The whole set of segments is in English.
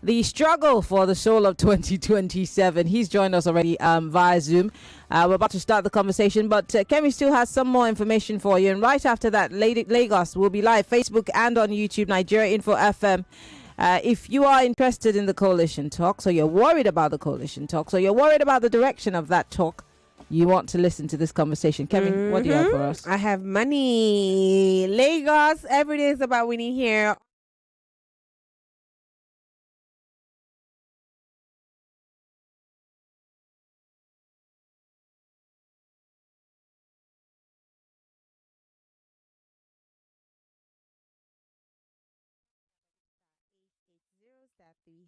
the struggle for the soul of 2027. He's joined us already via Zoom. We're about to start the conversation, but Kemi still has some more information for you. And right after that, Lagos will be live, Facebook and on YouTube, Nigeria Info FM. If you are interested in the coalition talks, or you're worried about the coalition talks, or you're worried about the direction of that talk, you want to listen to this conversation. Kemi, what do you have for us? I have money. Lagos, every day is about winning here.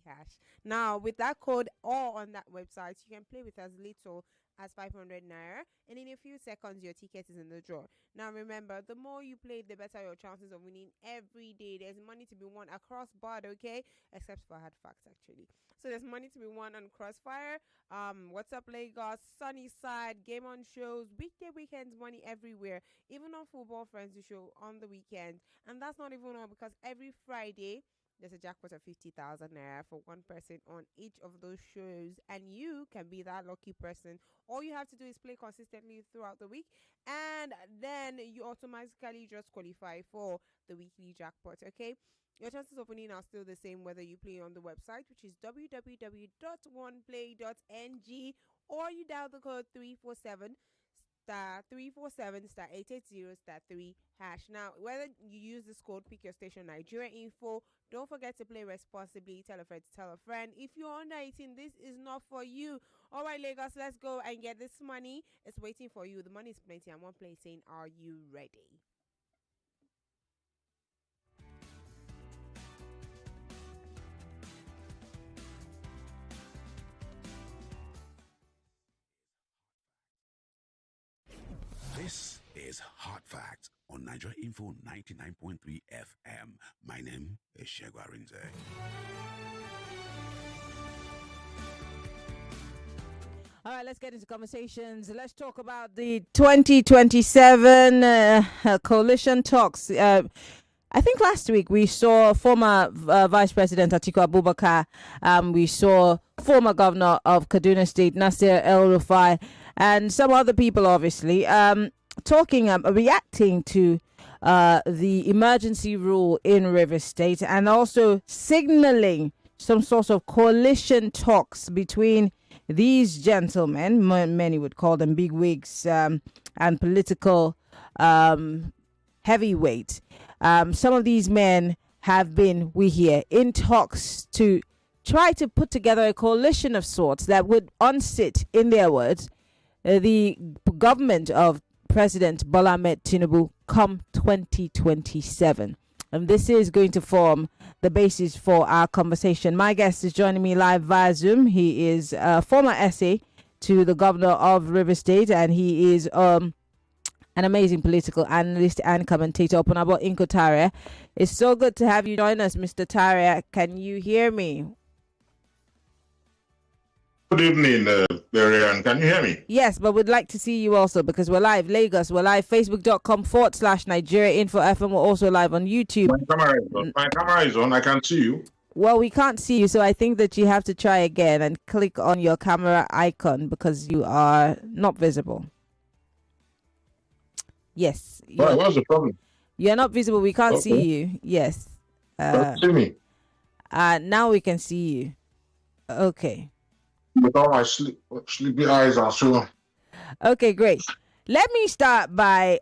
Hash. Now, with that code or on that website, you can play with as little as 500 naira, and in a few seconds, your ticket is in the draw. Now, remember, the more you play, the better your chances of winning every day. There's money to be won across board, okay? Except for hard facts, actually. So there's money to be won on Crossfire, What's Up Lagos, Sunny Side, Game on Shows, weekday weekends, money everywhere. Even on Football Frenzy Show on the weekend. And that's not even all, because every Friday, there's a jackpot of 50,000 naira for one person on each of those shows, and you can be that lucky person. All you have to do is play consistently throughout the week, and then you automatically just qualify for the weekly jackpot, okay? Your chances of winning are still the same whether you play on the website, which is www.oneplay.ng, or you dial the code 347 *347 *880 *3 hash. Now, whether you use this code, pick your station Nigeria Info. Don't forget to play responsibly. Tell a friend to tell a friend. If you're under 18, this is not for you. All right, Lagos, let's go and get this money. It's waiting for you. The money is plenty. And one place saying, are you ready? This is Hard Facts on Nigeria Info 99.3 FM. My name is Shegwa Rinze. All right, let's get into conversations. Let's talk about the 2027 coalition talks. I think last week we saw former Vice President Atiku Abubakar. We saw former Governor of Kaduna State, Nasir El-Rufai, and some other people, obviously, reacting to the emergency rule in Rivers State, and also signaling some sort of coalition talks between these gentlemen, many would call them bigwigs, and political heavyweights. Some of these men have been, we hear, in talks to try to put together a coalition of sorts that would unseat, in their words, the government of President Bola Ahmed Tinubu come 2027. And this is going to form the basis for our conversation. My guest is joining me live via Zoom. He is a former SA to the governor of River State, and he is an amazing political analyst and commentator. Opunabor Inko-Tariah. It's so good to have you join us, Mr. Tariah. Can you hear me? Good evening, Marianne. Can you hear me? Yes, but we'd like to see you also, because we're live. Lagos, we're live. Facebook.com/Nigeria Info FM. We're also live on YouTube. My camera is on. I can see you. Well, we can't see you, so I think that you have to try again and click on your camera icon, because you are not visible. Yes. Why? What's the problem? You're not visible. We can't see you. Yes. See me. Now we can see you. Okay. With all my sleepy eyes are so. Okay, great. Let me start by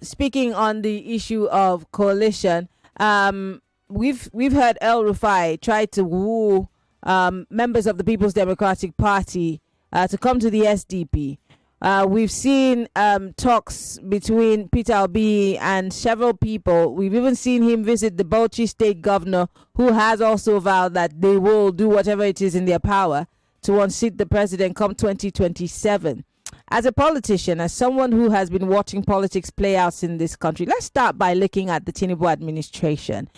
speaking on the issue of coalition. We've heard El-Rufai try to woo members of the People's Democratic Party to come to the SDP. We've seen talks between Peter Obi and several people. We've even seen him visit the Bauchi State governor, who has also vowed that they will do whatever it is in their power to unseat the president come 2027. As a politician, as someone who has been watching politics play out in this country, let's start by looking at the Tinubu administration.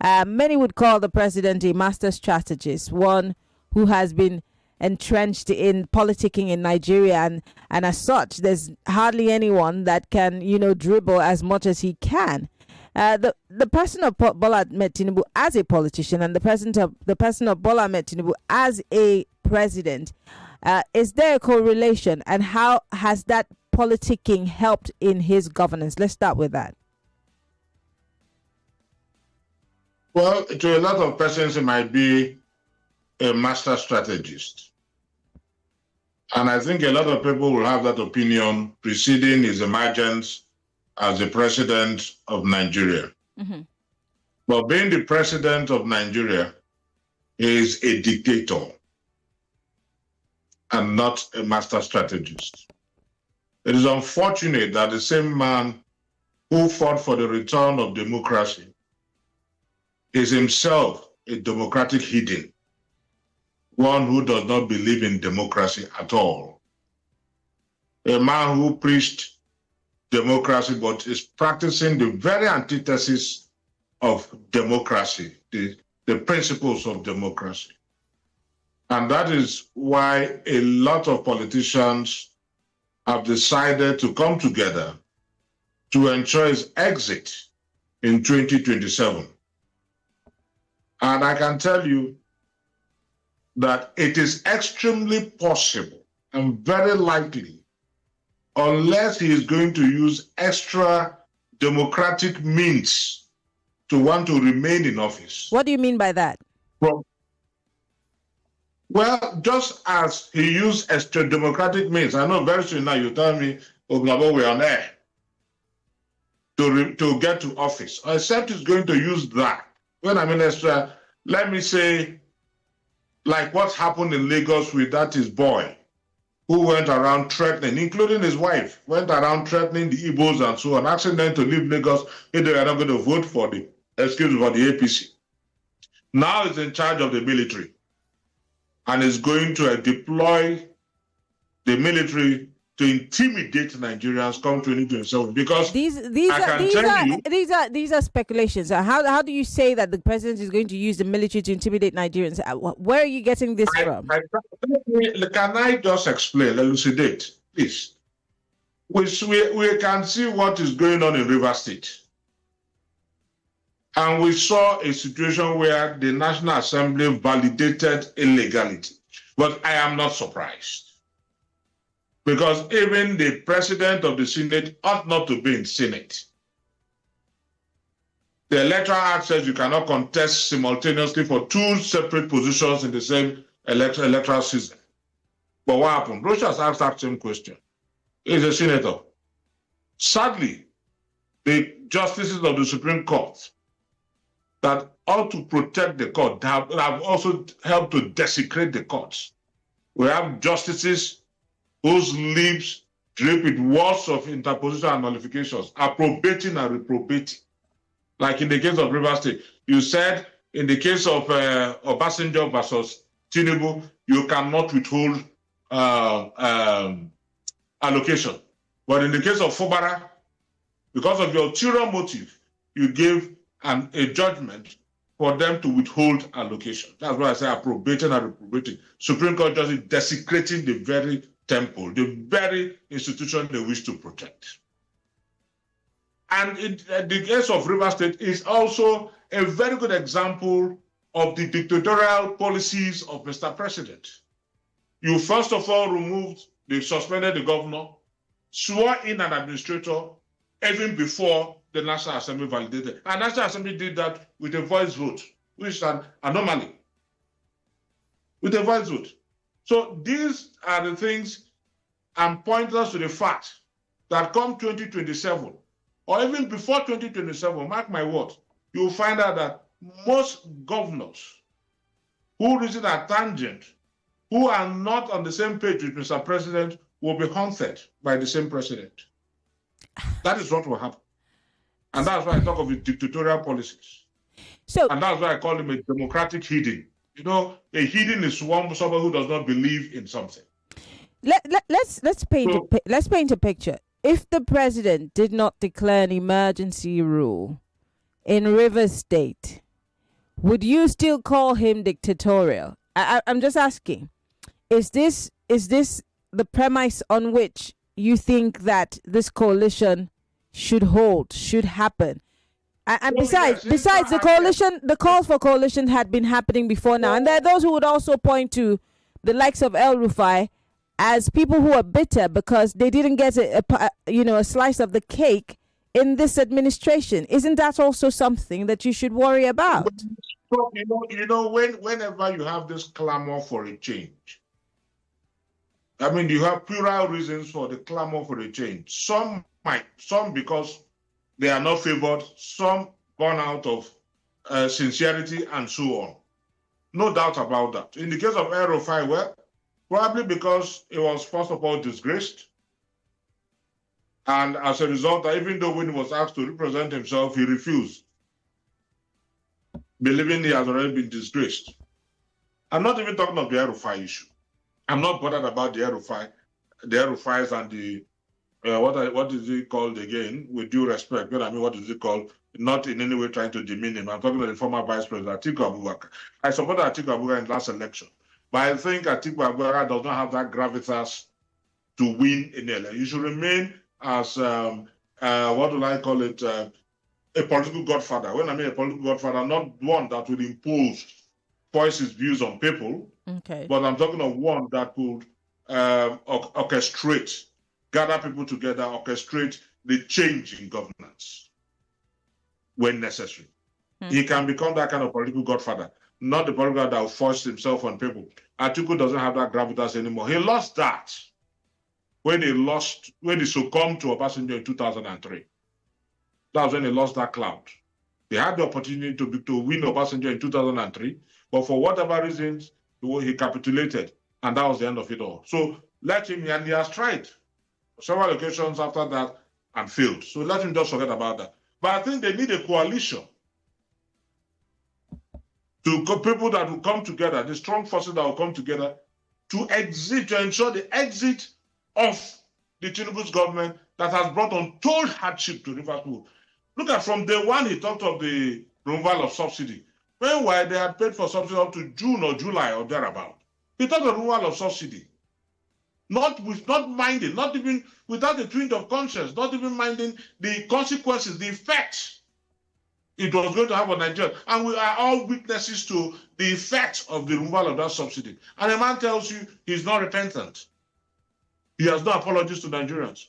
Many would call the president a master strategist, one who has been entrenched in politicking in Nigeria, and as such, there's hardly anyone that can, dribble as much as he can. The person of Bola Ahmed Tinubu as a politician and the person of Bola Ahmed Tinubu as a president, is there a correlation, and how has that politicking helped in his governance? Let's start with that. Well, to a lot of persons, it might be a master strategist. And I think a lot of people will have that opinion preceding his emergence as the president of Nigeria. Mm-hmm. But being the president of Nigeria is a dictator and not a master strategist. It is unfortunate that the same man who fought for the return of democracy is himself a democratic heathen, one who does not believe in democracy at all. A man who preached democracy but is practicing the very antithesis of democracy, the principles of democracy. And that is why a lot of politicians have decided to come together to ensure his exit in 2027. And I can tell you that it is extremely possible and very likely, unless he is going to use extra democratic means to want to remain in office. What do you mean by that? Well, just as he used extra democratic means, I know very soon now you tell me, Opunabor, we're on air, to get to office, except he's going to use that. When I mean extra, let me say, like what happened in Lagos with that his boy, who went around threatening, including his wife, went around threatening the Igbos and so on, asking them to leave Lagos if they are not going to vote for the APC. Now he's in charge of the military and is going to deploy the military to intimidate Nigerians come 2027, because these are speculations. How do you say that the president is going to use the military to intimidate Nigerians? Where are you getting this from? Can I just explain, elucidate, please? We can see what is going on in Rivers State. And we saw a situation where the National Assembly validated illegality. But I am not surprised, because even the president of the Senate ought not to be in Senate. The Electoral Act says you cannot contest simultaneously for two separate positions in the same electoral season. But what happened? Russia has asked that same question. He's a senator. Sadly, the justices of the Supreme Court that ought to protect the court have also helped to desecrate the courts. We have justices whose lips drip with words of interposition and nullifications, approbating and reprobating. Like in the case of Rivers State, you said in the case of Obasanjo versus Tinubu, you cannot withhold allocation. But in the case of Fubara, because of your ulterior motive, you gave a judgment for them to withhold allocation. That's why I say approbating and reprobating. Supreme Court justice desecrating the very temple, the very institution they wish to protect. And in the case of Rivers State is also a very good example of the dictatorial policies of Mr. President. You first of all suspended the governor, swore in an administrator even before the National Assembly validated. And National Assembly did that with a voice vote, which is an anomaly. With a voice vote. So these are the things and point us to the fact that come 2027, or even before 2027, mark my words, you'll find out that most governors who reason a tangent, who are not on the same page with Mr. President, will be haunted by the same president. That is what will happen. And that's why I talk of the dictatorial policies. And that's why I call him a democratic heathen. You know, a heathen is someone who does not believe in something. Let's paint a picture. If the president did not declare an emergency rule in Rivers State, would you still call him dictatorial? I'm just asking. Is this the premise on which you think that this coalition should happen? And Oh, besides, yes, the coalition, the calls for coalition had been happening before now, and there are those who would also point to the likes of El Rufai as people who are bitter because they didn't get a slice of the cake in this administration. Isn't that also something that you should worry about? So, whenever you have this clamor for a change, I mean, you have plural reasons for the clamor for a change. Some because they are not favored, some born out of sincerity and so on. No doubt about that. In the case of El Rufai, well, probably because he was first of all disgraced. And as a result, even though when he was asked to represent himself, he refused, believing he has already been disgraced. I'm not even talking of the El Rufai issue. I'm not bothered about the El Rufais and the what is it called again? With due respect, but I mean, what is it called? Not in any way trying to demean him. I'm talking about the former Vice President Atiku Abubakar. I supported Atiku Abubakar in the last election, but I think Atiku Abubakar does not have that gravitas to win in the election. You should remain as what do I call it? A political godfather. When I mean a political godfather, not one that would voice his views on people. Okay. But I'm talking of one that could orchestrate, gather people together, orchestrate the change in governance when necessary. He can become that kind of political godfather, not the political godfather that will force himself on people. Atiku doesn't have that gravitas anymore. He lost that when he succumbed to Obasanjo in 2003. That was when he lost that clout. He had the opportunity to win Obasanjo in 2003, but for whatever reasons, he capitulated, and that was the end of it all. So let him, and he has tried several occasions after that and failed. So let him just forget about that. But I think they need a coalition people that will come together, the strong forces that will come together to ensure the exit of the Tinubu's government that has brought untold hardship to Rivers people. Look at from day one, he talked of the removal of subsidy. Meanwhile, they had paid for subsidy up to June or July or thereabout. He talked of the removal of subsidy. Not minding, not even without a twinge of conscience, not even minding the consequences, the effects it was going to have on Nigeria. And we are all witnesses to the effects of the removal of that subsidy. And a man tells you he's not repentant. He has no apologies to Nigerians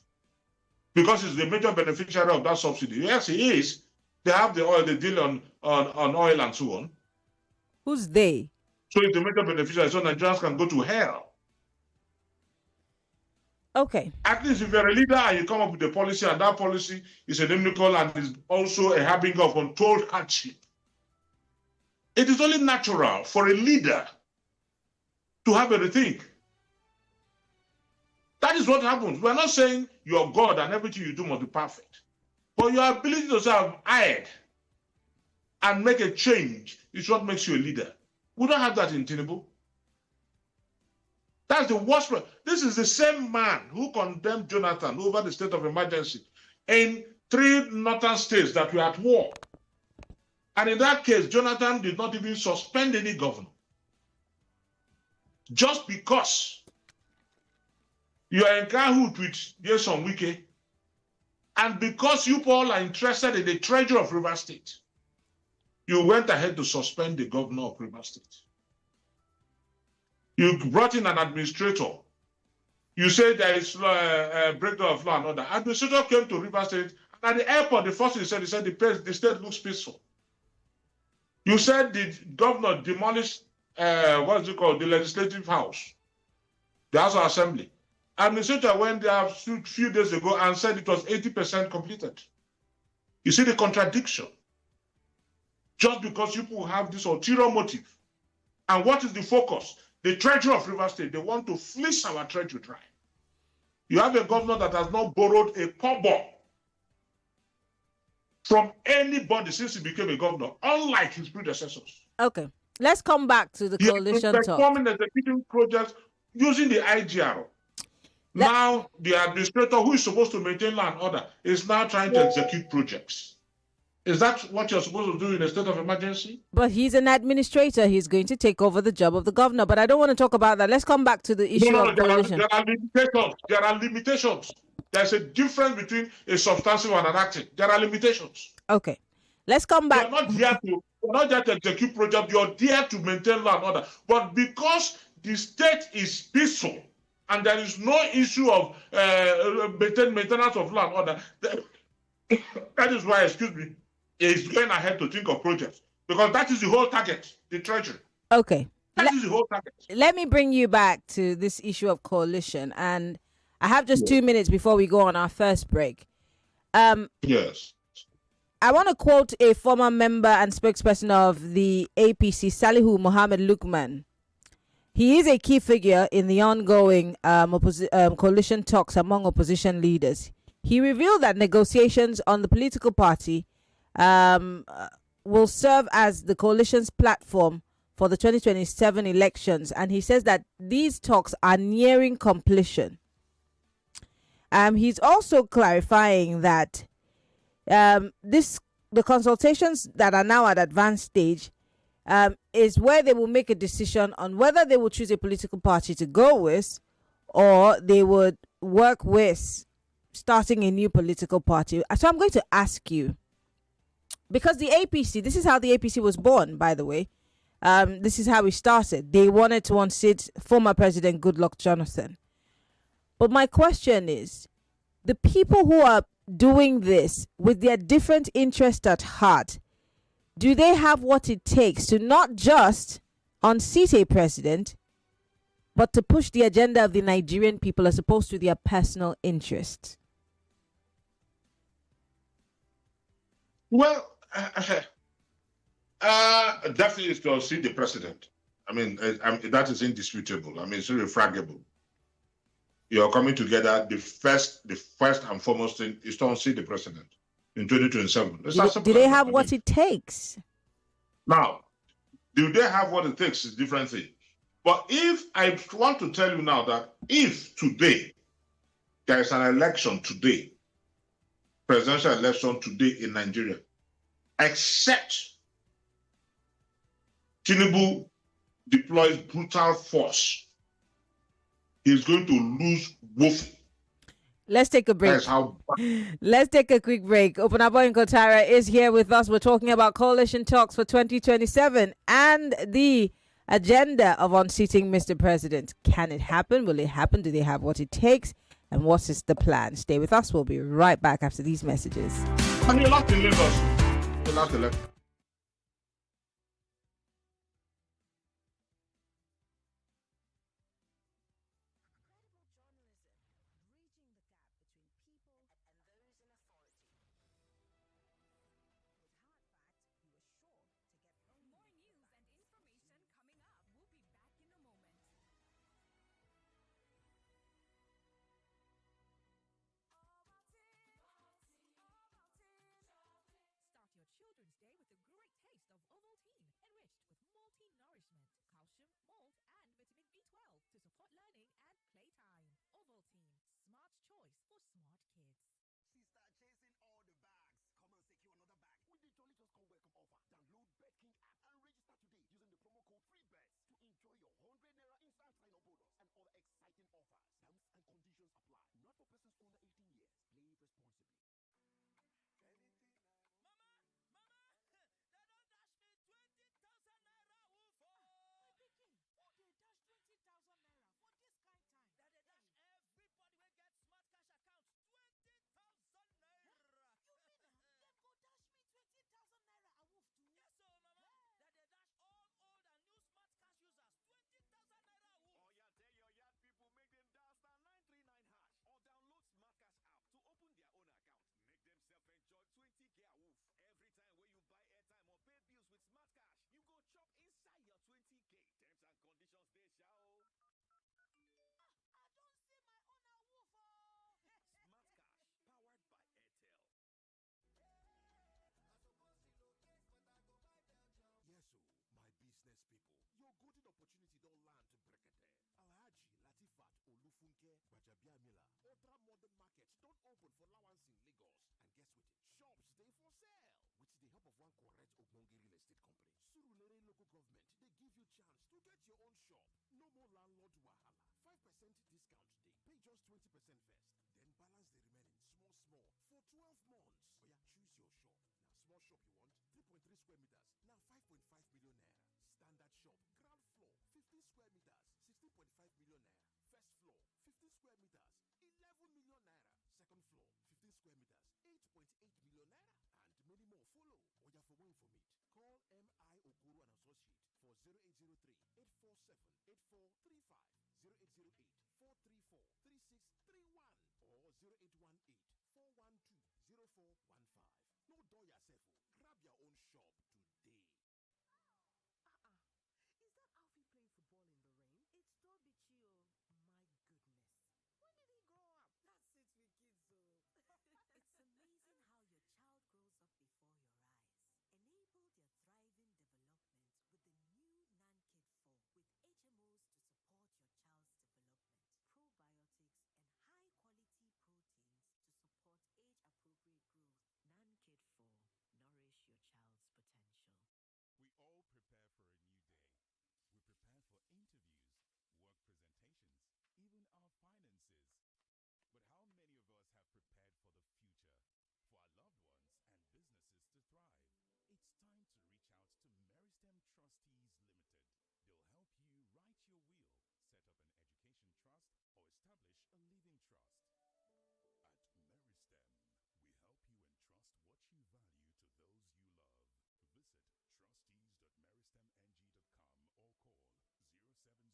because he's the major beneficiary of that subsidy. Yes, he is. They have the oil, the deal on oil and so on. Who's they? So he's the major beneficiary, so Nigerians can go to hell. Okay. At least if you're a leader and you come up with a policy, and that policy is inimical and is also a harbinger of untold hardship, it is only natural for a leader to have a rethink. That is what happens. We're not saying you're God and everything you do must be perfect. But your ability to have eyed and make a change is what makes you a leader. We don't have that in Tinubu. That's the worst. This is the same man who condemned Jonathan over the state of emergency in 3 northern states that were at war. And in that case, Jonathan did not even suspend any governor. Just because you are in cahoots with Jason Wike, and because you all are interested in the treasure of Rivers State, you went ahead to suspend the governor of Rivers State. You brought in an administrator. You said there is a breakdown of law and order. Administrator came to Rivers State, and at the airport, the first thing he said, the state looks peaceful. You said the governor demolished, the legislative house, the House of Assembly. Administrator went there a few days ago and said it was 80% completed. You see the contradiction. Just because people have this ulterior motive. And what is the focus? The treasury of Rivers State. They want to fleece our treasury dry. You have a governor that has not borrowed a kobo from anybody since he became a governor, unlike his predecessors. Okay. Let's come back to the coalition talk. Performing executing projects using the IGR. Now, the administrator who is supposed to maintain law and order is now trying to execute projects. Is that what you're supposed to do in a state of emergency? But he's an administrator. He's going to take over the job of the governor. But I don't want to talk about that. Let's come back to the issue of coalition. There are limitations. There are limitations. There's a difference between a substantive and an acting. There are limitations. Okay. Let's come You back. are not there to execute projects. You are there to maintain law and order. But because the state is peaceful and there is no issue of maintenance of law and order, that is why, excuse me, is going ahead to think of projects, because that is the whole target, the treasury. Okay. That is the whole target. Let me bring you back to this issue of coalition, and I have just 2 minutes before we go on our first break. Yes. I want to quote a former member and spokesperson of the APC, Salihu Mohammed Lukman. He is a key figure in the ongoing coalition talks among opposition leaders. He revealed that negotiations on the political party will serve as the coalition's platform for the 2027 elections, and he says that these talks are nearing completion. He's also clarifying that the consultations that are now at advanced stage is where they will make a decision on whether they will choose a political party to go with, or they would work with starting a new political party. So I'm going to ask you, because the APC, this is how the APC was born, by the way. This is how it started. They wanted to unseat former President Goodluck Jonathan. But my question is, the people who are doing this with their different interests at heart, do they have what it takes to not just unseat a president, but to push the agenda of the Nigerian people as opposed to their personal interests? Well, definitely is to unseat the president. I mean, that is indisputable. I mean, it's irrefragable. You're coming together. The first and foremost thing is to unseat the president in 2027. Do they have what it takes? Now, do they have what it takes is a different thing. But if I want to tell you now that if today there is an election today, presidential election today in Nigeria, except Tinubu deploys brutal force, he's going to lose woefully. Let's take a break. Let's take a quick break. Opunabor Inko-Tariah is here with us. We're talking about coalition talks for 2027 and the agenda of unseating Mr. President. Can it happen? Will it happen? Do they have what it takes? And what is the plan? Stay with us. We'll be right back after these messages. And you'll have to leave us. You'll have to leave. Just 20% first, then balance the remaining small. For 12 months. Choose your shop. Now, small shop you want? square meters, now 5.5 million naira. Standard shop, ground floor, 15 square meters, 16.5 million naira. First floor, 15 square meters, 11 million naira. Second floor, 15 square meters, 8.8 million naira. And many more follow. Oya, for more information, call M.I. Okoro and Associate for 0803-847-8435, 0808-434-3631, or 0818-412-0415. No door yourself. Grab your own shop today. Is that Alfie playing football in the rain? It's Toby Chio. My goodness. When did he grow up? That's it with kids, so. It's amazing how your child grows up before your eyes. Enable their thriving development with the new NanKid 4 with HMOs to support your child's development, probiotics, and high-quality proteins to support age-appropriate growth. NanKid 4. Nourish your child's potential. We all prepare for a new day. We prepare for interviews, work presentations, even our finances. But how many of us have prepared for the future, for our loved ones and businesses to thrive? It's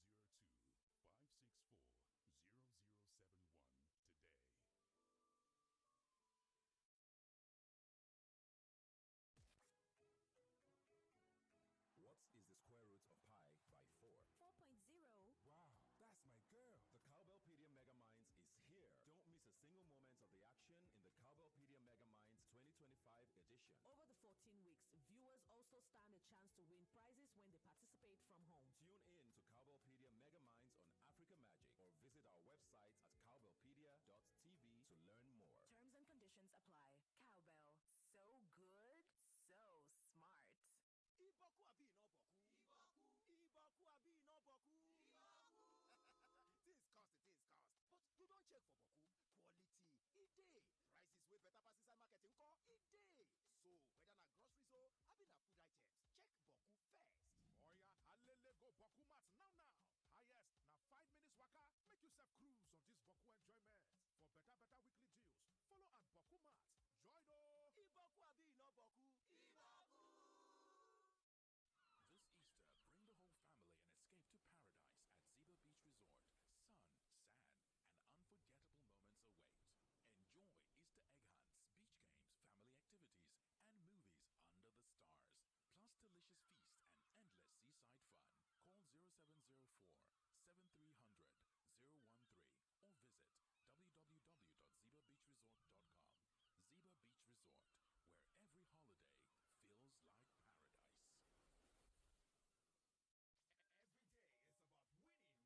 time to reach out to Meristem Trustees Limited. They'll help you write your will, set up an education trust, or establish a living trust. At Meristem, we help you entrust what you value to those you love. Visit trustees.meristemng.com or call 0702 564 0071 today. What is the square root of pi by 4? 4.0. Wow, that's my girl. The Cowbellpedia Mega Minds is here. Don't miss a single moment of the action in the Cowbellpedia Mega Minds 2025 edition. Over the 14 weeks, viewers also stand a chance to win prizes when they participate from home. Tune in to Cowbellpedia Mega Minds on Africa Magic or visit our website at cowbellpedia.tv to learn more. Terms and conditions apply. Cowbell. So good, so smart. Iboku abi no boku. Iboku abi no boku. Things cost. But you don't check for boku. Quality, e dey. Prices way better pass inside market nko, e dey. So, whether na groceries or abi na food items, check boku first. Oya, halele go boku mats now. Highest, na 5 minutes waka, make yourself cruise on this boku enjoyment. For better weekly deals, follow at boku mats. Join o. Iboku abi no boku. Iboku. This Easter, bring the whole family and escape to paradise at Ziba Beach Resort. Sun, sand, and unforgettable moments await. Enjoy Easter egg hunts, beach games, family activities, and movies under the stars. Plus delicious feasts and endless seaside fun. Call 0704 7300 013 or visit www.zibabeachresort.com. Ziba Beach Resort, where every holiday feels like paradise. Every day is about winning with one play on Nigeria Info. On Nigeria Info, daily winnings is now over 150,000 naira. Just go to oneplay.ng or dial *347*880*3#. Play with as little as 500 naira, and in a few seconds, your ticket is in the draw. The more you play, the better your chances of winning every day on the Morning Crossfire, WhatsApp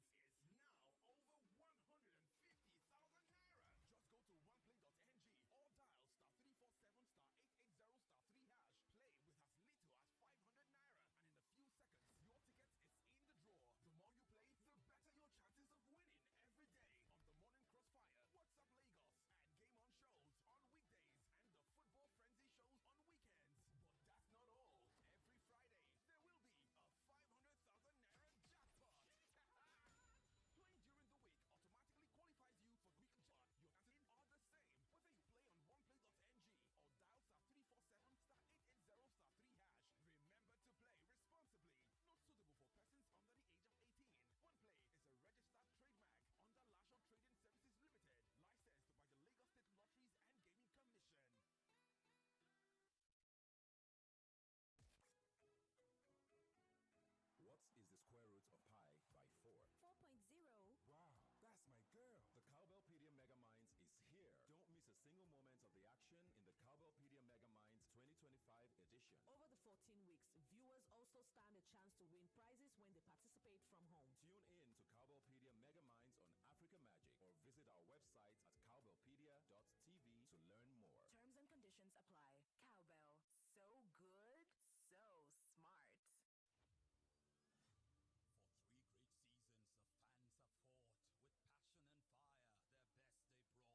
Lagos, and Game On shows on weekdays, and the Football Frenzy shows on weekends. But that's not all. Every Friday, there will be a 500,000 naira jackpot. Playing during the week automatically qualifies you for the weekly jackpot. Your chances are the same whether you play on oneplay.ng or dial *347*880*3#. Remember to play responsibly. Not suitable for persons under the age of 18. OnePlay is a registered trademark under Lasho Trading Services Limited, licensed by the Lagos State Lotteries and Gaming Commission. What is the square root of pi by 4? 4.0. Wow, that's my girl. The Cowbellpedia Mega Minds is here. Don't miss a single moment of the action in the Cowbellpedia Mega Minds 2025 edition. Over the 14 weeks, viewers also stand a chance to win prizes when they participate from home. Tune in to Cowbellpedia Mega Minds on Africa Magic or visit our website at cowbellpedia.tv to learn more. Terms and conditions apply. Cowbell. So good, so smart. 3 great seasons, the fans have fought with passion and fire their best they brought.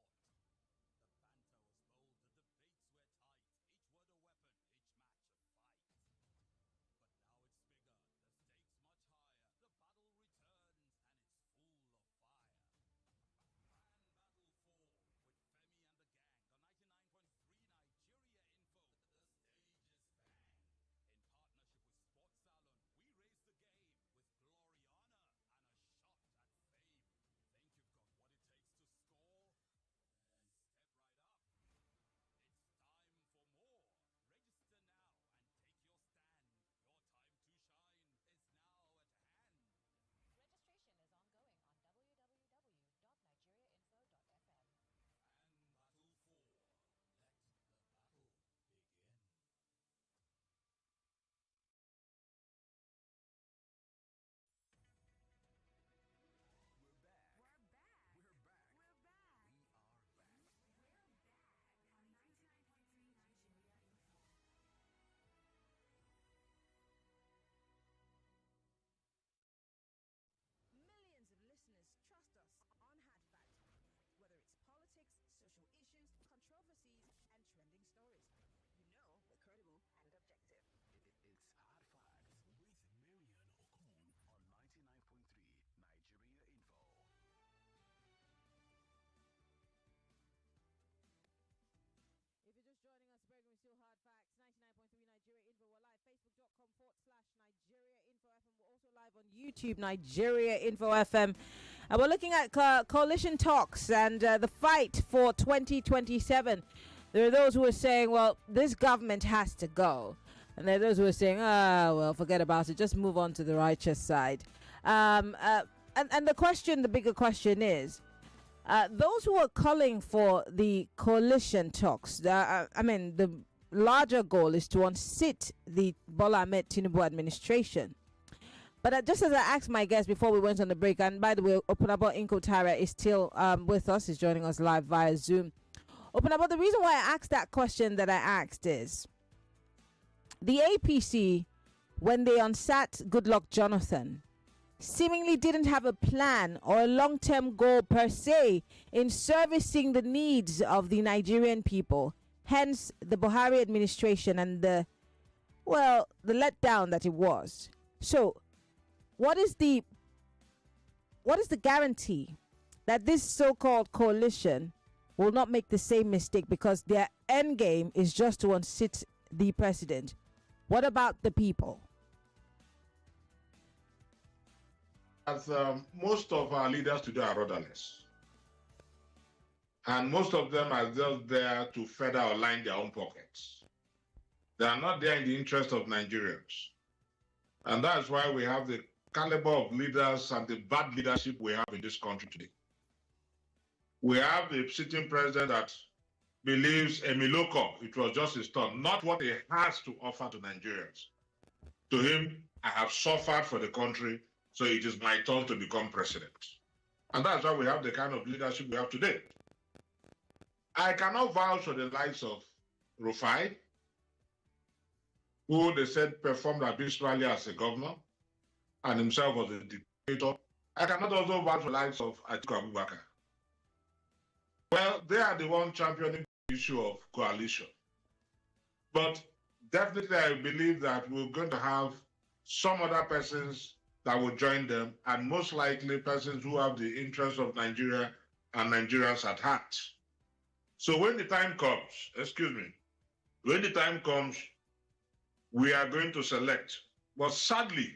YouTube, Nigeria Info FM. And we're looking at coalition talks and the fight for 2027. There are those who are saying, well, this government has to go. And there are those who are saying, well, forget about it. Just move on to the righteous side. And the question, the bigger question is, those who are calling for the coalition talks, the larger goal is to unseat the Bola Ahmed Tinubu administration. But just as I asked my guest before we went on the break, and by the way, Opunabor Inko-Tariah is still with us, is joining us live via Zoom. Opunabor, the reason why I asked that question that I asked is, the APC, when they unsat Goodluck Jonathan, seemingly didn't have a plan or a long-term goal per se in servicing the needs of the Nigerian people. Hence, the Buhari administration and the letdown that it was. So, what is the guarantee that this so-called coalition will not make the same mistake, because their end game is just to unseat the president? What about the people? As most of our leaders today are rudderless, and most of them are just there to further align their own pockets. They are not there in the interest of Nigerians, and that's why we have the caliber of leaders and the bad leadership we have in this country today. We have the sitting president that believes Emiloko, it was just his turn, not what he has to offer to Nigerians. To him, I have suffered for the country, so it is my turn to become president. And that's why we have the kind of leadership we have today. I cannot vouch for the likes of Rufai, who they said performed abysmally as a governor, and himself was a dictator. I cannot also vouch for the likes of Atiku Abubakar. Well, they are the one championing the issue of coalition. But definitely I believe that we're going to have some other persons that will join them, and most likely persons who have the interests of Nigeria and Nigerians at heart. So when the time comes, we are going to select. But sadly,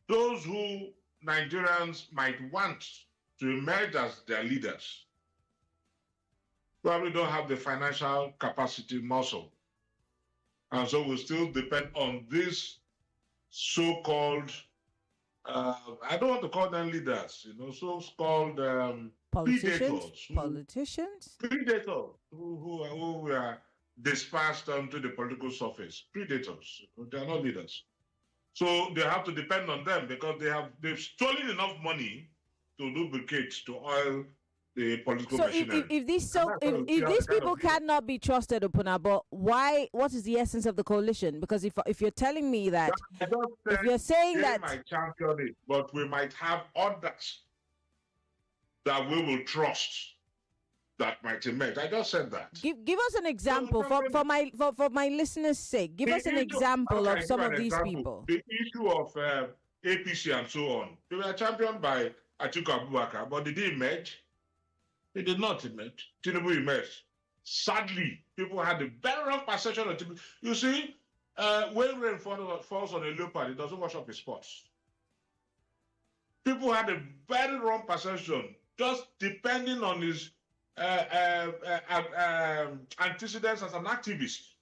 those who Nigerians might want to emerge as their leaders probably don't have the financial capacity muscle. And so we'll still depend on this so-called, I don't want to call them leaders, so-called Politicians? Predators who are dispersed onto the political surface. Predators. They are not leaders. So they have to depend on them because they've stolen enough money to lubricate, to oil the political machinery. If these people cannot be trusted, Opunabor, what is the essence of the coalition? Because if you're telling me that, if you're saying that, might champion it, but we might have others that we will trust that might emerge. I just said that. Give us an example for my listeners' sake. Give us an example of some of these people. The issue of APC and so on. They were championed by Atiku Abubakar, but did he emerge? He did not emerge. Tinubu emerged. Sadly, people had a very wrong perception of Tinubu. You see, when rain falls on a leopard, it doesn't wash up his spots. People had a very wrong perception, just depending on his antecedents as an activist,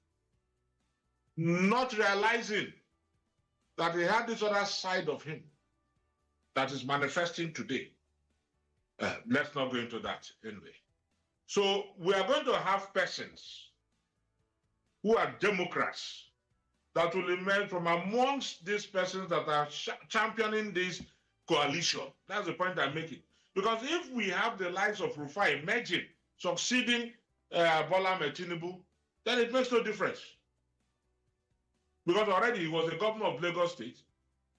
not realizing that he had this other side of him that is manifesting today. Let's not go into that anyway. So we are going to have persons who are Democrats that will emerge from amongst these persons that are championing this coalition. That's the point I'm making. Because if we have the likes of Rufai emerging, succeeding Bola Ahmed Tinubu, then it makes no difference. Because already he was the governor of Lagos State.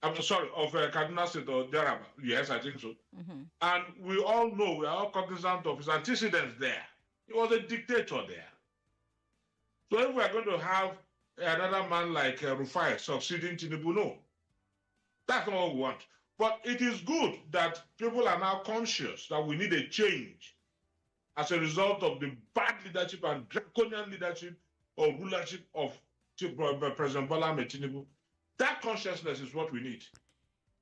Of Kaduna State or thereabout. Yes, I think so. Mm-hmm. And we all know, we are all cognizant of his antecedents there. He was a dictator there. So if we are going to have another man like Rufai succeeding Tinubu, no. That's not what we want. But it is good that people are now conscious that we need a change as a result of the bad leadership and draconian leadership or rulership of President Bola Ahmed Tinubu. That consciousness is what we need.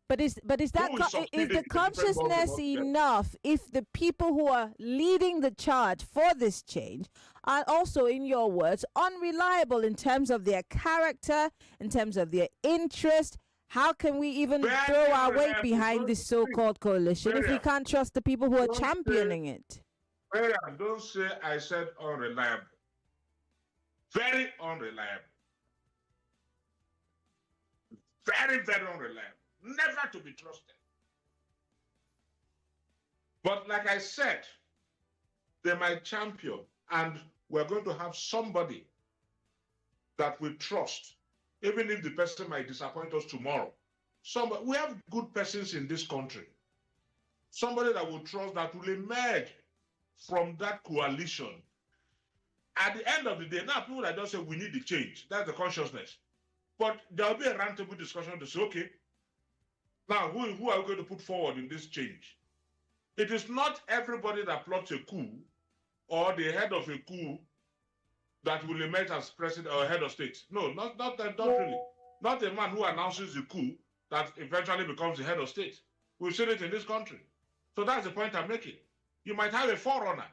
But is that Who will succeed is in the the different consciousness ballgame altogether? enough if the people who are leading the charge for this change are also, in your words, unreliable in terms of their character, in terms of their interest? How can we even Very throw our weight unreliable. behind this so-called coalition if we Miriam, can't trust the people who are don't championing it? Miriam, don't say I said unreliable. Very unreliable. Very, very unreliable. Never to be trusted. But like I said, they might champion, and we're going to have somebody that we trust, even if the person might disappoint us tomorrow. We have good persons in this country. Somebody that we trust that will emerge from that coalition. At the end of the day, now people that just say we need the change. That's the consciousness. But there will be a roundtable discussion to say, okay, now who are we going to put forward in this change? It is not everybody that plots a coup or the head of a coup that will emerge as president or head of state. No, not really. Not a man who announces the coup that eventually becomes the head of state. We've seen it in this country. So that's the point I'm making. You might have a forerunner.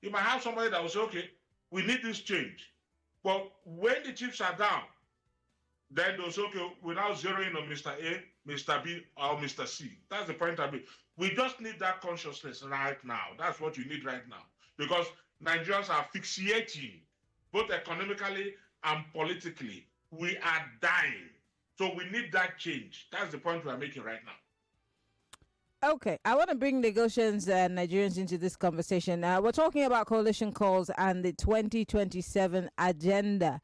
You might have somebody that will say, okay, we need this change. But when the chips are down, then they'll say, okay, we're now zeroing on Mr. A, Mr. B, or Mr. C. That's the point I'm making. We just need that consciousness right now. That's what you need right now. Because Nigerians are asphyxiating, both economically and politically. We are dying. So we need that change. That's the point we're making right now. Okay, I want to bring Lagosians and Nigerians into this conversation. We're talking about coalition calls and the 2027 agenda.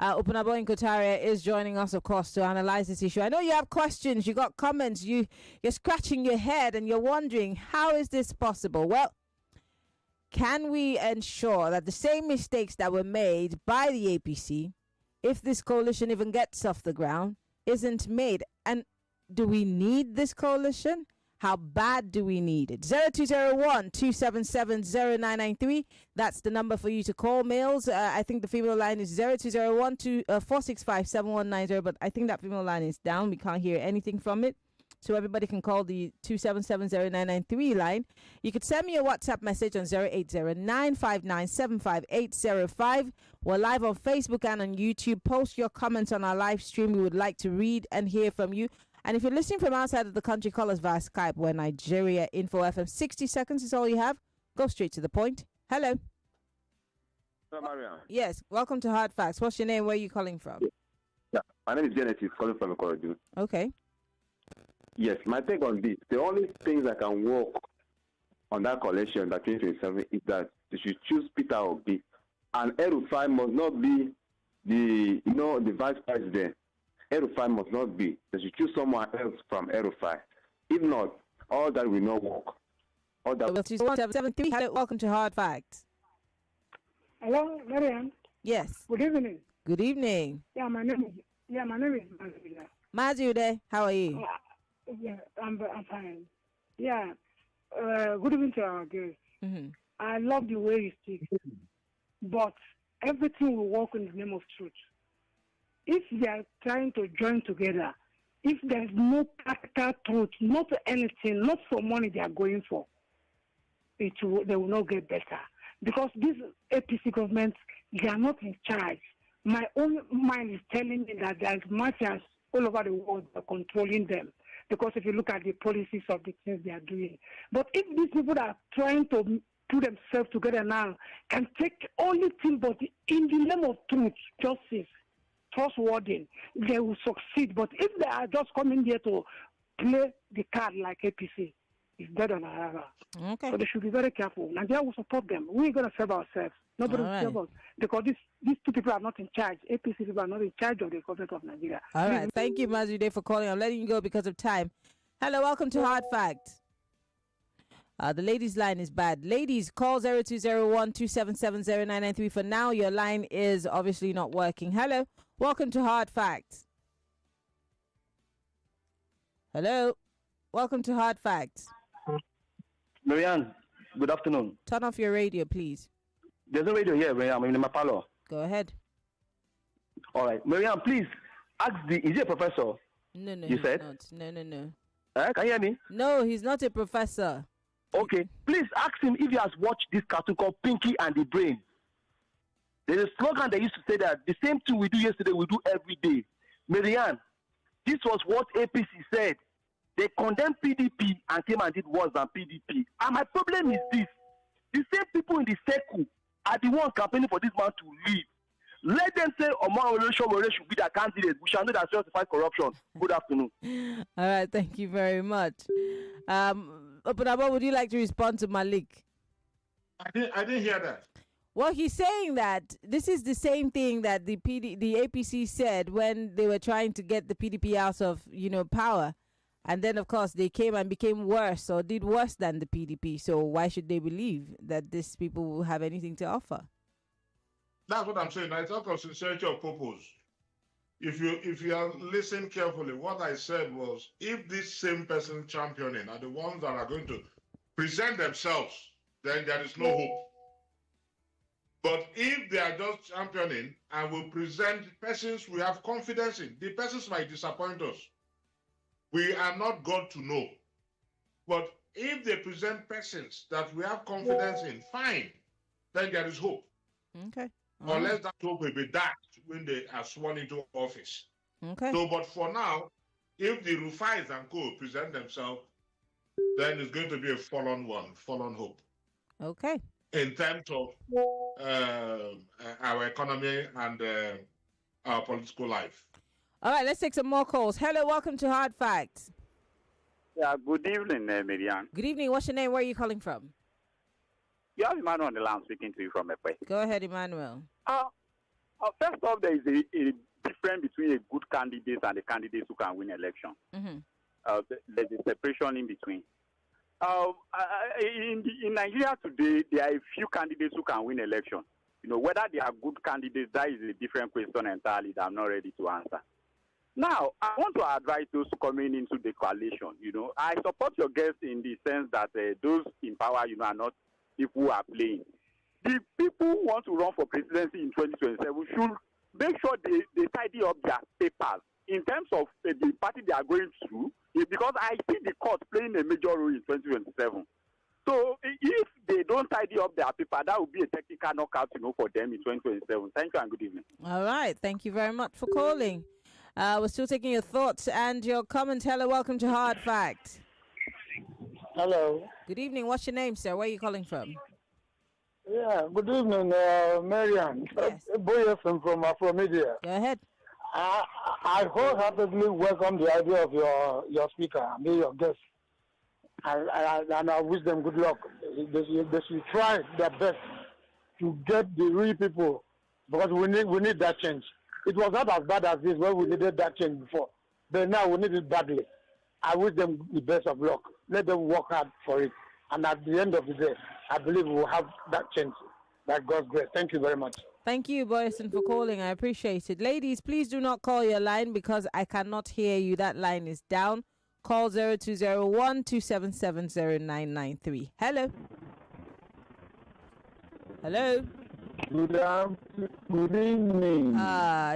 Opunabor Inko-Tariah is joining us, of course, to analyze this issue. I know you have questions, you got comments, you're scratching your head and you're wondering, how is this possible? Well, can we ensure that the same mistakes that were made by the APC, if this coalition even gets off the ground, isn't made? And do we need this coalition? How bad do we need it? 0201-277-0993. That's the number for you to call. Mails, I think the female line is 0201-465-7190, but I think that female line is down. We can't hear anything from it. So everybody can call the 277-0993 line. You could send me a WhatsApp message on 080-959-75805. We're live on Facebook and on YouTube. Post your comments on our live stream. We would like to read and hear from you. And if you're listening from outside of the country, call us via Skype. We're Nigeria Info FM. 60 seconds is all you have. Go straight to the point. Hello. Hello, Mariam. Yes. Welcome to Hard Facts. What's your name? Where are you calling from? Yeah. My name is Genesis, calling from Ikorodu. Okay. Yes, my take on this, the only things that can work on that coalition, that 2027, is that they should choose Peter Obi. And El-Rufai must not be the vice president. El-Rufai must not be. They should choose someone else from El-Rufai. If not, all that will not work. All that. 1773. Hello, welcome to Hard Facts. Hello, Mariam. Yes. Good evening. Good evening. Yeah, my name is Mazuda. Mazude, how are you? Yeah, I'm fine. Yeah. Good evening to our guests. Mm-hmm. I love the way you speak, but everything will work in the name of truth. If they are trying to join together, if there's no practical truth, not for anything, not for money they are going for, they will not get better. Because this APC government, they are not in charge. My own mind is telling me that there's mafias all over the world that are controlling them. Because if you look at the policies of the things they are doing. But if these people are trying to put themselves together now, can take only thing but in the name of truth, justice, trustworthy, they will succeed. But if they are just coming here to play the card like APC, it's dead on arrival. Okay. So they should be very careful. Nigeria will support them. We're going to serve ourselves. Nobody will serve us. Because these two people are not in charge. APC people are not in charge of the government of Nigeria. All right. Thank you, Mazude, for calling. I'm letting you go because of time. Hello, welcome to Hard Facts. The ladies' line is bad. Ladies, call 0201-277-0993. For now, your line is obviously not working. Hello, welcome to Hard Facts. Hello, welcome to Hard Facts. Marianne, good afternoon. Turn off your radio, please. There's no radio here, Marianne. I'm in my parlor. Go ahead. All right. Marianne, please, ask the, is he a professor? No, You he's said? not. No. Can you hear me? No, he's not a professor. Okay, please ask him if he has watched this cartoon called Pinky and the Brain. There's a slogan they used to say that the same thing we do yesterday, we do every day. Marianne, this was what APC said. They condemned PDP and came and did worse than PDP. And my problem is this. The same people in the circle are the ones campaigning for this man to leave. Let them say Omar Olosho should be their candidate. We shall know that justified corruption. Good afternoon. All right, thank you very much. Opunabor, would you like to respond to Malik? I didn't hear that. Well, he's saying that this is the same thing that the APC said when they were trying to get the PDP out of, power. And then, of course, they came and became worse or did worse than the PDP. So why should they believe that these people will have anything to offer? That's what I'm saying. I talk of sincerity of purpose. If you are listening carefully, what I said was, if this same person championing are the ones that are going to present themselves, then there is no hope. But if they are just championing and will present persons we have confidence in, the persons might disappoint us. We are not God to know. But if they present persons that we have confidence in, fine, then there is hope. Okay. Unless that hope will be dashed when they are sworn into office. Okay. So, but for now, if the Rufais and co present themselves, then it's going to be a fallen hope. Okay. In terms of our economy and our political life. All right, let's take some more calls. Hello, welcome to Hard Facts. Yeah, good evening, Miriam. Good evening. What's your name? Where are you calling from? You have Emmanuel on the line speaking to you from Epe. Go ahead, Emmanuel. First off, there is a difference between a good candidate and the candidates who can win election. Mm-hmm. There's a separation in between. In Nigeria today, there are a few candidates who can win election. Whether they are good candidates, that is a different question entirely that I'm not ready to answer. Now, I want to advise those coming into the coalition. I support your guest in the sense that those in power, are not people who are playing. The people who want to run for presidency in 2027 should make sure they tidy up their papers in terms of the party they are going through, because I see the court playing a major role in 2027. So if they don't tidy up their paper, that will be a technical knockout, for them in 2027. Thank you and good evening. All right. Thank you very much for calling. We're still taking your thoughts and your comments. Hello, welcome to Hard Facts. Hello. Good evening. What's your name, sir? Where are you calling from? Yeah, good evening, Mariam. Yes. Boy from Afromedia. Go ahead. I wholeheartedly welcome the idea of your speaker, I mean your guest. And I wish them good luck. They should try their best to get the real people, because we need that change. It was not as bad as this when we needed that change before, but now we need it badly. I wish them the best of luck. Let them work hard for it. And at the end of the day, I believe we will have that change. By God's grace. Thank you very much. Thank you, Boyson, for calling. I appreciate it. Ladies, please do not call your line because I cannot hear you. That line is down. Call 0201-277-0993. Hello. Hello. Good evening.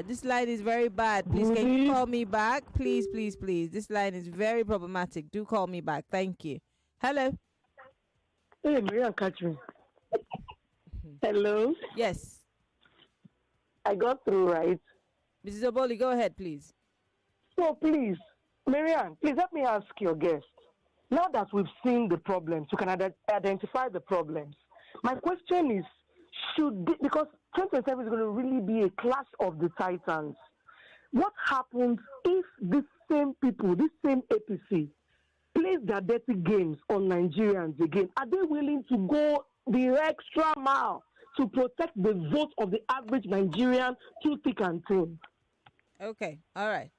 This line is very bad. Please, can you call me back? Please, please, please. This line is very problematic. Do call me back. Thank you. Hello. Hey, Maria, catch me. Hello. Yes. I got through, right? Mrs. Oboli, go ahead, please. So, please, Marianne, please help me ask your guest. Now that we've seen the problems, you can identify the problems. My question is, because 2027 is going to really be a clash of the titans. What happens if these same people, this same APC, plays their dirty games on Nigerians again? Are they willing to go the extra mile to protect the vote of the average Nigerian through thick and thin? Okay, all right.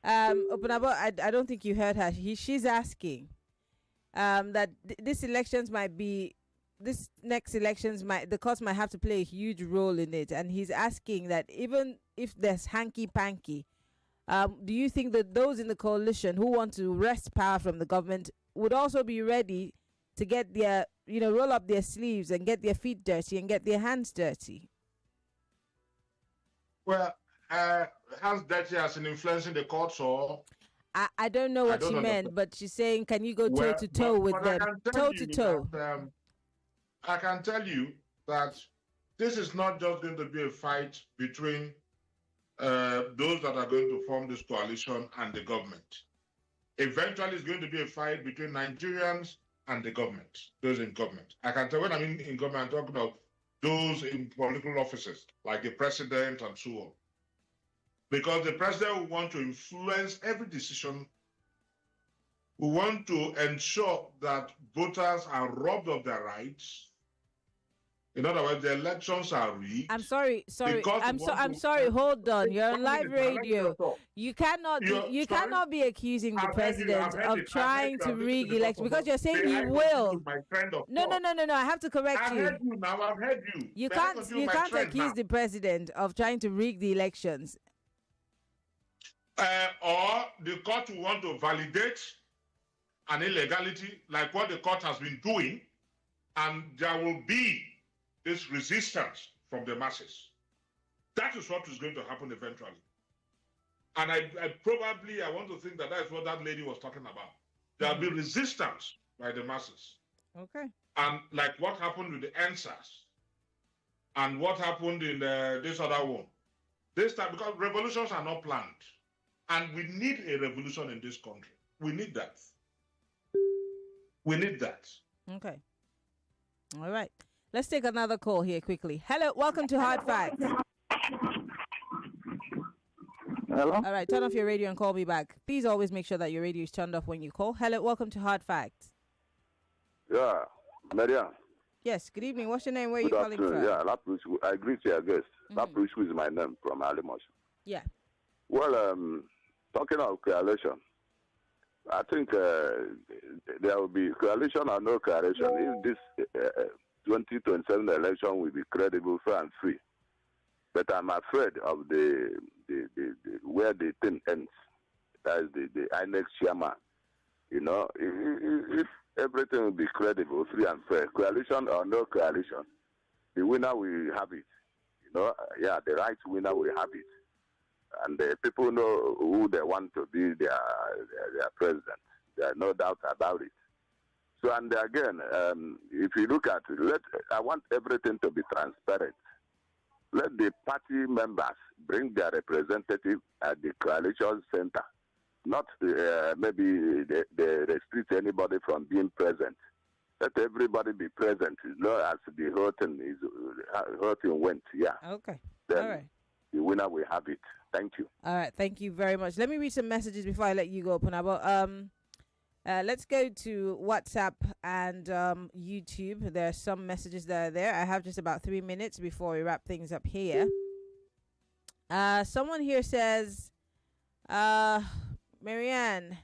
Opunabor, I don't think you heard her. She's asking that this next elections the courts might have to play a huge role in it, and he's asking that even if there's hanky-panky, do you think that those in the coalition who want to wrest power from the government would also be ready to get their, roll up their sleeves and get their feet dirty and get their hands dirty? Well, hands dirty as in influencing the courts, or I don't know I what don't she understand. meant, but she's saying, can you go toe Well, to toe with but I them? can tell Toe you to toe. that I can tell you that this is not just going to be a fight between those that are going to form this coalition and the government. Eventually, it's going to be a fight between Nigerians and the government, those in government. I can tell when I mean in government, I'm talking about those in political offices, like the president and so on. Because the president will want to influence every decision. We want to ensure that voters are robbed of their rights. In other words, the elections are rigged. I'm sorry. I'm sorry. Hold on. You're on live radio. You cannot be accusing the president of trying to rig elections because you're saying he will. No. I have to correct you. I've heard you now. I've heard you. You can't accuse the president of trying to rig the elections. Or the court will want to validate an illegality like what the court has been doing, and there will be this resistance from the masses. That is what is going to happen eventually. And I want to think that is what that lady was talking about. There will be resistance by the masses. Okay. And like what happened with the answers and what happened in this other one. This time, because revolutions are not planned. And we need a revolution in this country. We need that. We need that. Okay. All right. Let's take another call here quickly. Hello, welcome to Hard Facts. Hello? All right, turn off your radio and call me back. Please always make sure that your radio is turned off when you call. Hello, welcome to Hard Facts. Yeah, Maria. Yes, good evening. What's your name? Where are you calling from? Yeah, I greet your guest. Laprush is my name from Alimosh. Yeah. Well, talking of coalition, I think there will be coalition or no coalition. If this 2027 election will be credible, fair, and free. But I'm afraid of the where the thing ends. That is the INEC chairman. You know, if everything will be credible, free, and fair, coalition or no coalition, the winner will have it. You know, yeah, the right winner will have it. And the people know who they want to be their president. There are no doubt about it. So, and again, if you look at it, I want everything to be transparent. Let the party members bring their representative at the coalition center. Not maybe they restrict anybody from being present. Let everybody be present. You know, as the whole thing went. Yeah. Okay. Then all right. The winner will have it. Thank you. All right. Thank you very much. Let me read some messages before I let you go, Opunabor. Let's go to WhatsApp and YouTube. There are some messages that are there. I have just about 3 minutes before we wrap things up here. Someone here says, Marianne,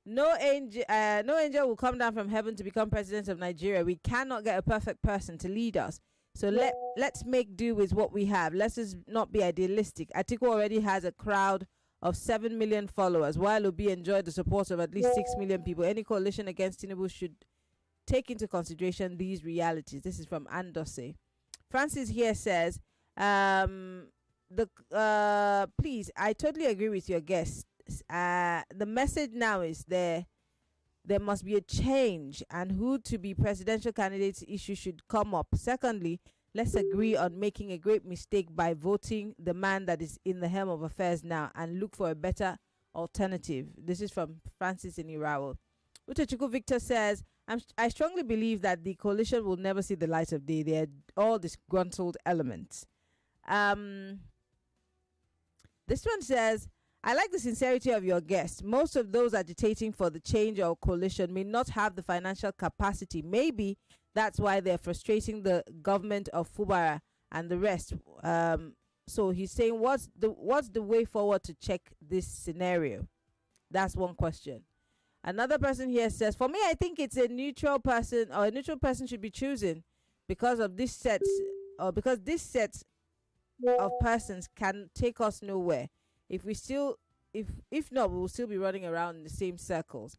no angel will come down from heaven to become president of Nigeria. We cannot get a perfect person to lead us. So let's make do with what we have. Let's just not be idealistic. Atiku already has a crowd of 7 million followers, while Obi enjoyed the support of at least 6 million people. Any coalition against Tinubu should take into consideration these realities. This is from Andose. Francis here says, please, I totally agree with your guest. The message now is there must be a change, and who to be presidential candidates issue should come up. Secondly, let's agree on making a great mistake by voting the man that is in the helm of affairs now and look for a better alternative. This is from Francis in Irawo. Utechukwu Victor says, I strongly believe that the coalition will never see the light of day. They are all disgruntled elements. This one says, I like the sincerity of your guest. Most of those agitating for the change or coalition may not have the financial capacity. Maybe that's why they're frustrating the government of Fubara and the rest. So he's saying, what's the way forward to check this scenario? That's one question. Another person here says, for me, I think it's a neutral person, or a neutral person should be chosen because of this sets, or because this set of persons can take us nowhere. If not, we will still be running around in the same circles.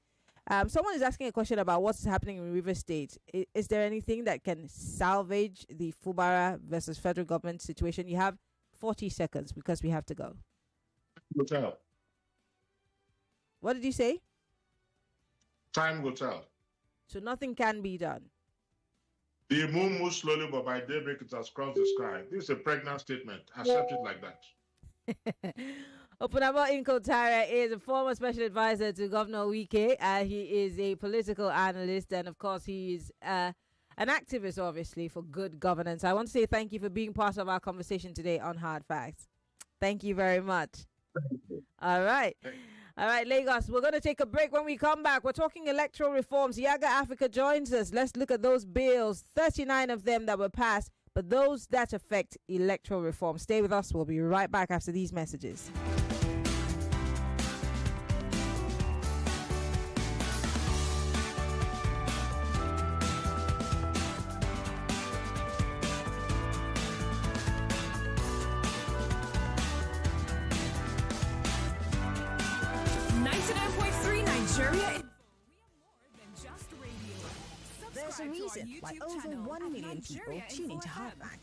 Someone is asking a question about what's happening in River State. Is there anything that can salvage the Fubara versus federal government situation? You have 40 seconds because we have to go. will tell. What did you say? Time will tell. So nothing can be done. The moon moves slowly, but by daybreak it has crossed the sky. This is a pregnant statement. Accept it like that. Opunabor Inko-Tariah is a former special advisor to Governor Wike. He is a political analyst, and of course, he is an activist, obviously, for good governance. I want to say thank you for being part of our conversation today on Hard Facts. Thank you very much. All right. All right, Lagos, we're going to take a break. When we come back, we're talking electoral reforms. Yaga Africa joins us. Let's look at those bills, 39 of them that were passed, but those that affect electoral reform. Stay with us. We'll be right back after these messages. There's a reason why over 1 million people tune into Hard Match